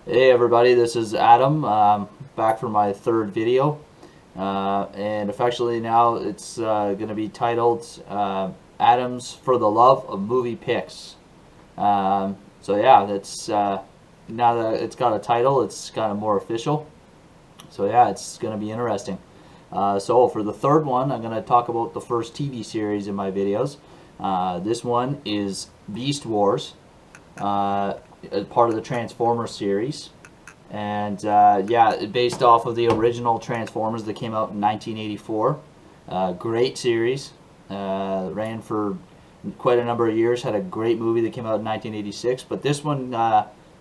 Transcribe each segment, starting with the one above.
Hey everybody, this is Adam, back for my third video, and affectionately now it's going to be titled Adams for the Love of Movie Picks. So yeah, that's now that it's got a title, it's kind of more official. So yeah, it's going to be interesting. So for the third one, I'm going to talk about the first TV series in my videos. This one is Beast Wars, part of the Transformers series. And yeah, based off of the original Transformers that came out in 1984. Great series. Ran for quite a number of years. Had a great movie that came out in 1986. But this one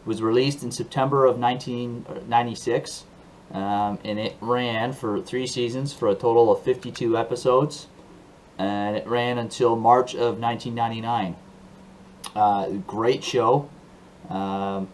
was released in September of 1996. And it ran for 3 seasons for a total of 52 episodes. And it ran until March of 1999. Great show. Um,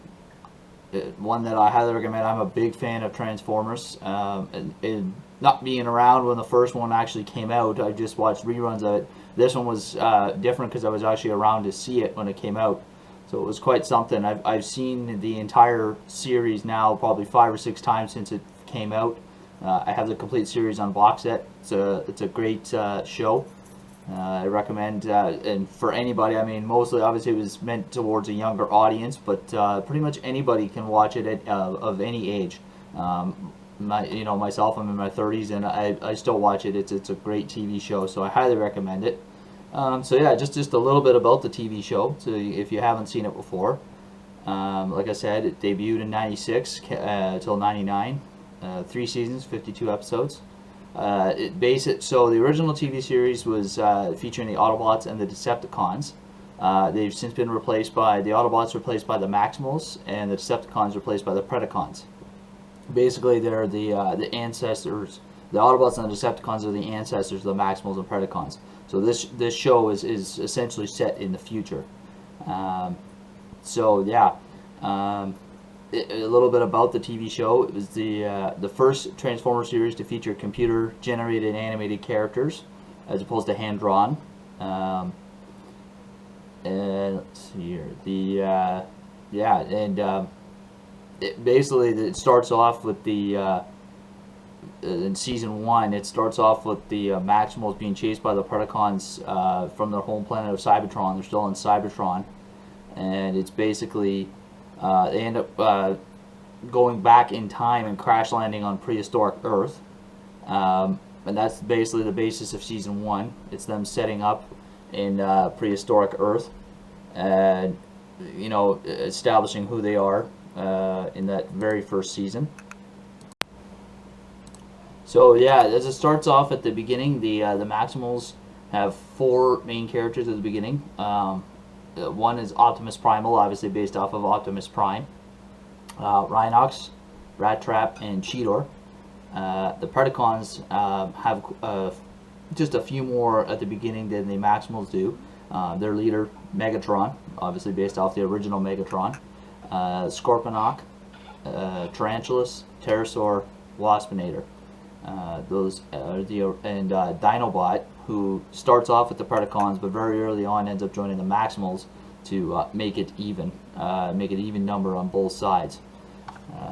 One that I highly recommend. I'm a big fan of Transformers. And not being around when the first one actually came out, I just watched reruns of it. This one was different because I was actually around to see it when it came out. So it was quite something. I've seen the entire series now probably 5 or 6 times since it came out. I have the complete series on box set. It's a great show. I recommend, and for anybody, I mean, mostly obviously it was meant towards a younger audience, but pretty much anybody can watch it of any age. Myself, I'm in my 30s, and I still watch it. It's a great TV show, so I highly recommend it. So yeah, just a little bit about the TV show. So if you haven't seen it before, like I said, it debuted in '96 till '99, 3 seasons, 52 episodes. So the original TV series was featuring the Autobots and the Decepticons. They've since been replaced by the Autobots replaced by the Maximals, and the Decepticons replaced by the Predacons. Basically, they're the ancestors. The Autobots and the Decepticons are the ancestors of the Maximals and Predacons. So this show is essentially set in the future. Um, so yeah. Um, a little bit about the TV show. It was the first Transformers series to feature computer-generated animated characters, as opposed to hand-drawn. And let's see here. Yeah, and it starts off with in season one. It starts off with the Maximals being chased by the Predacons from their home planet of Cybertron. They're still in Cybertron, and it's basically they end up going back in time and crash landing on prehistoric Earth. And that's basically the basis of season one. It's them setting up in prehistoric Earth and, establishing who they are in that very first season. So yeah, as it starts off at the beginning, the Maximals have four main characters at the beginning. One is Optimus Primal, obviously based off of Optimus Prime. Rhinox, Rat Trap, and Cheetor. The Predacons have just a few more at the beginning than the Maximals do. Their leader, Megatron, obviously based off the original Megatron. Scorponok, Tarantulas, Pterosaur, Waspinator. Those are and Dinobot, who starts off with the Predacons, but very early on ends up joining the Maximals to make it even number on both sides.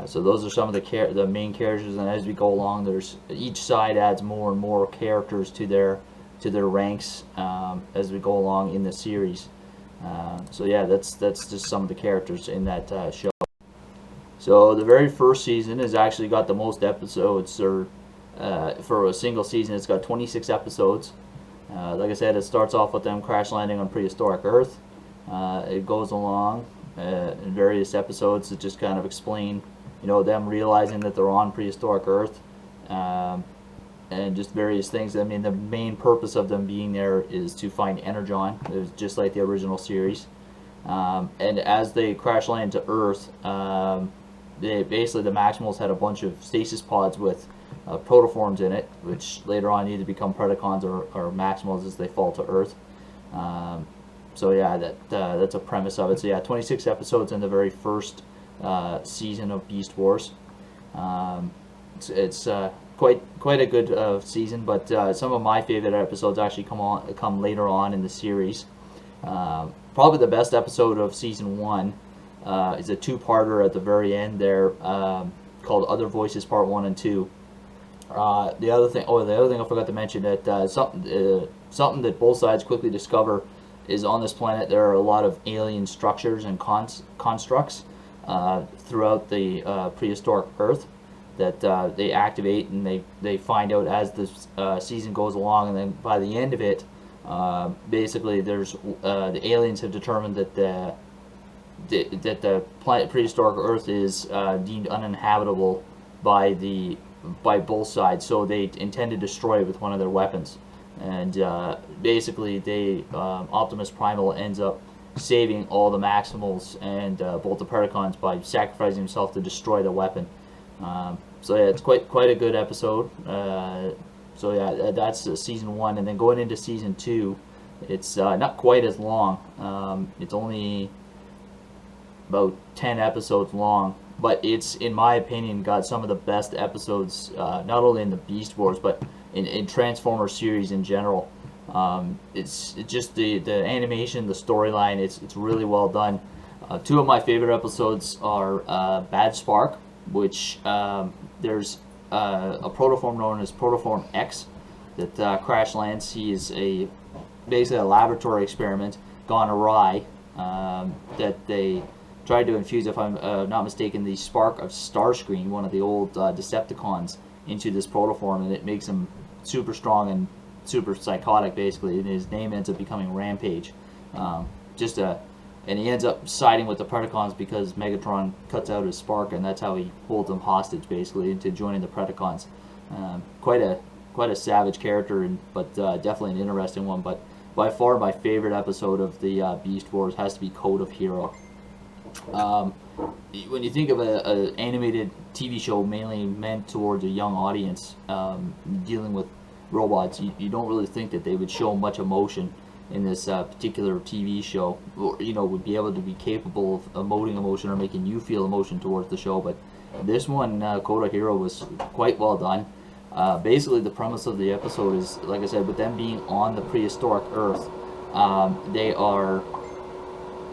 So those are some of the main characters, and as we go along, each side adds more and more characters to their ranks as we go along in the series. So yeah, that's just some of the characters in that show. So the very first season has actually got the most episodes, or for a single season, it's got 26 episodes. Like I said, it starts off with them crash landing on prehistoric Earth. It goes along in various episodes that just kind of explain, them realizing that they're on prehistoric Earth, and just various things. I mean, the main purpose of them being there is to find Energon. It was just like the original series. And as they crash land to Earth, basically the Maximals had a bunch of stasis pods with protoforms in it, which later on need to become Predacons or Maximals as they fall to Earth. So yeah, that's a premise of it. So yeah, 26 episodes in the very first season of Beast Wars. It's quite a good season, but some of my favorite episodes actually come later on in the series. Probably the best episode of season one is a two-parter at the very end there, called Other Voices Part 1 and 2. The other thing I forgot to mention, that something that both sides quickly discover is on this planet there are a lot of alien structures and constructs throughout the prehistoric Earth that they activate, and they find out as the season goes along, and then by the end of it, basically there's the aliens have determined that the planet prehistoric Earth is deemed uninhabitable by both sides, so they intend to destroy it with one of their weapons. And basically, Optimus Primal ends up saving all the Maximals and both the Predacons by sacrificing himself to destroy the weapon. So yeah, it's quite a good episode. So yeah, that's season 1, and then going into season 2, it's not quite as long. It's only about 10 episodes long, but it's, in my opinion, got some of the best episodes, not only in the Beast Wars, but in Transformers series in general. It's just the animation, the storyline, it's really well done. Two of my favorite episodes are Bad Spark, which there's a protoform known as Protoform X that crash lands. He is basically a laboratory experiment gone awry, that they tried to infuse, if I'm not mistaken, the spark of Starscream, one of the old Decepticons, into this protoform, and it makes him super strong and super psychotic, basically, and his name ends up becoming Rampage. And he ends up siding with the Predacons because Megatron cuts out his spark, and that's how he holds them hostage, basically, into joining the Predacons. Quite a savage character, but definitely an interesting one. But by far my favorite episode of the Beast Wars has to be Code of Hero. When you think of an animated TV show mainly meant towards a young audience, dealing with robots, you don't really think that they would show much emotion in this particular TV show, or would be able to be capable of emoting emotion or making you feel emotion towards the show. But this one, Code of Hero, was quite well done. Basically, the premise of the episode is, like I said, with them being on the prehistoric Earth, they are.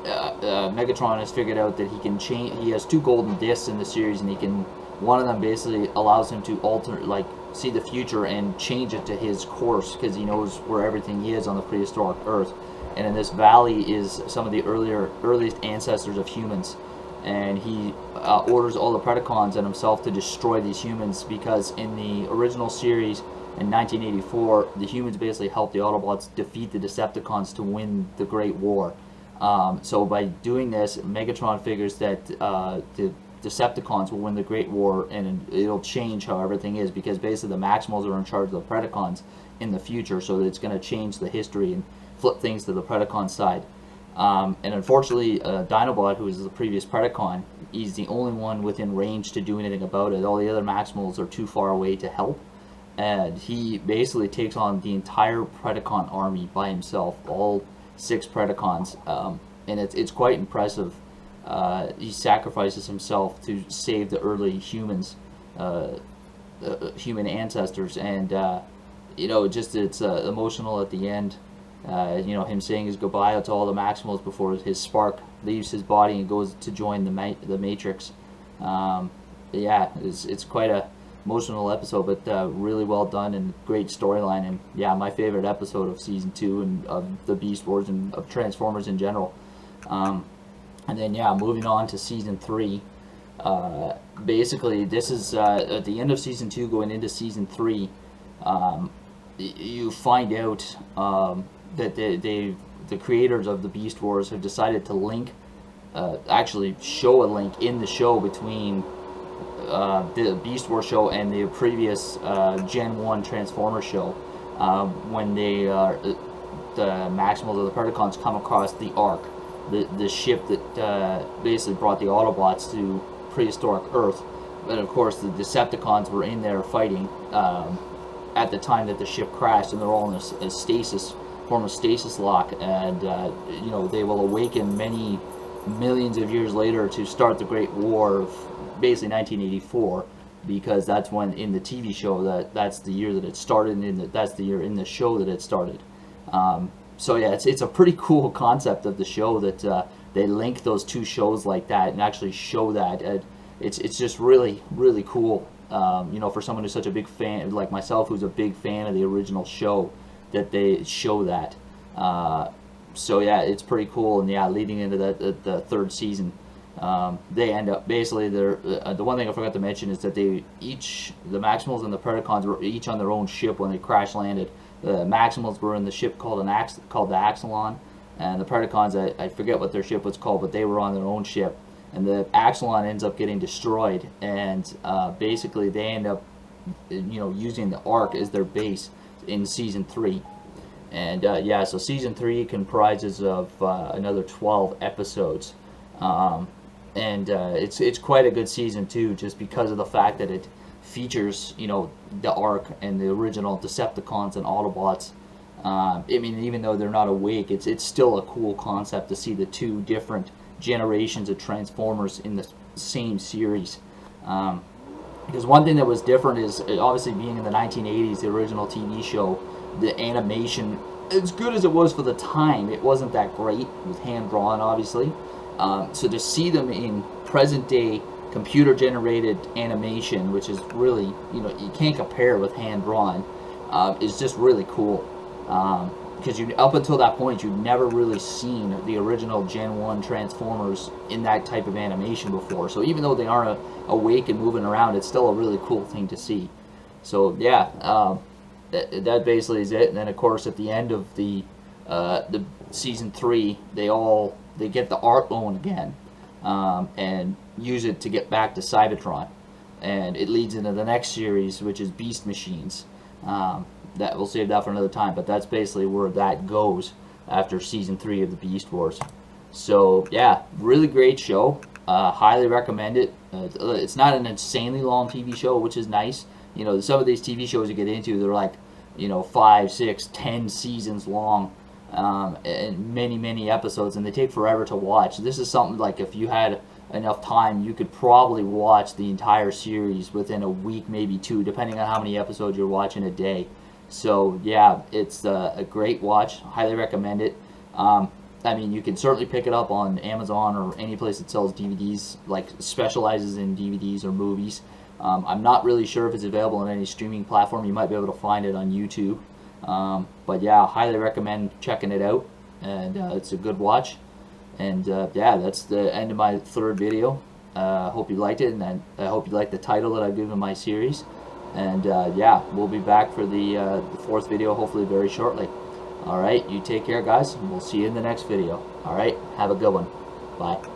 Megatron has figured out that he can change. He has 2 golden discs in the series, and one of them basically allows him to see the future and change it to his course, because he knows where everything is on the prehistoric Earth. And in this valley is some of the earliest ancestors of humans, and he orders all the Predacons and himself to destroy these humans, because in the original series in 1984, the humans basically helped the Autobots defeat the Decepticons to win the Great War. So by doing this, Megatron figures that the Decepticons will win the Great War, and it'll change how everything is, because basically the Maximals are in charge of the Predacons in the future, so that it's going to change the history and flip things to the Predacon side. And unfortunately, Dinobot, who is the previous Predacon, he's the only one within range to do anything about it. All the other Maximals are too far away to help, and he basically takes on the entire Predacon army by himself, all 6 Predacons, and it's quite impressive. He sacrifices himself to save the early humans, human ancestors, and it's emotional at the end. Him saying his goodbye to all the Maximals before his spark leaves his body and goes to join the Matrix. It's quite a emotional episode, but really well done and great storyline, and my favorite episode of season 2 and of the Beast Wars and of Transformers in general. And then moving on to season 3. Basically, this is at the end of season 2, going into season 3. You find out that the creators of the Beast Wars have decided to actually show a link in the show between the Beast Wars show and the previous Gen 1 Transformers show, when the Maximals or the Predacons come across the Ark, the ship that basically brought the Autobots to prehistoric Earth. But of course the Decepticons were in there fighting at the time that the ship crashed, and they're all in a form of stasis lock, and they will awaken many millions of years later to start the Great War of basically 1984, because that's when in the TV show that's the year that it started, and that's the year in the show that it started. So it's a pretty cool concept of the show that they link those two shows like that and actually show that. It's just really cool. You know, for someone who's such a big fan like myself, who's a big fan of the original show, that they show that. So yeah, it's pretty cool. And yeah, leading into the third season, they end up basically the one thing I forgot to mention is that the Maximals and the Predacons were each on their own ship when they crash landed. The Maximals were in the ship called the Axalon, and the Predacons, I forget what their ship was called, but they were on their own ship. And the Axalon ends up getting destroyed, and basically they end up, you know, using the Ark as their base in season 3. And yeah, so season 3 comprises of another 12 episodes, and it's quite a good season too, just because of the fact that it features, you know, the Ark and the original Decepticons and Autobots. I mean, even though they're not awake, it's still a cool concept to see the two different generations of Transformers in the same series. Because one thing that was different is, obviously being in the 1980s, the original TV show, the animation, as good as it was for the time, it wasn't that great. It was hand-drawn, obviously. So to see them in present-day computer-generated animation, which is really, you know, you can't compare with hand-drawn, is just really cool. Because up until that point, you'd never really seen the original Gen 1 Transformers in that type of animation before. So even though they aren't awake and moving around, it's still a really cool thing to see. So yeah, that basically is it. And then of course at the end of the season 3, they get the Ark loan again, and use it to get back to Cybertron, and it leads into the next series, which is Beast Machines. That we'll save that for another time, but that's basically where that goes after season 3 of the Beast Wars. So yeah, really great show. Highly recommend it. It's not an insanely long TV show, which is nice. You know, some of these TV shows you get into, they're like, you know, 5, 6, 10 seasons long, and many episodes, and they take forever to watch. This is something like, if you had enough time, you could probably watch the entire series within a week, maybe 2, depending on how many episodes you're watching a day. So yeah, it's a great watch. Highly recommend it. I mean, you can certainly pick it up on Amazon or any place that sells DVDs, like specializes in DVDs or movies. I'm not really sure if it's available on any streaming platform. You might be able to find it on YouTube. But yeah, highly recommend checking it out. And it's a good watch. And yeah, that's the end of my 3rd video. Hope you liked it, and I hope you liked the title that I've given my series. And yeah, we'll be back for the 4th video hopefully very shortly. Alright, you take care guys, and we'll see you in the next video. Alright, have a good one. Bye.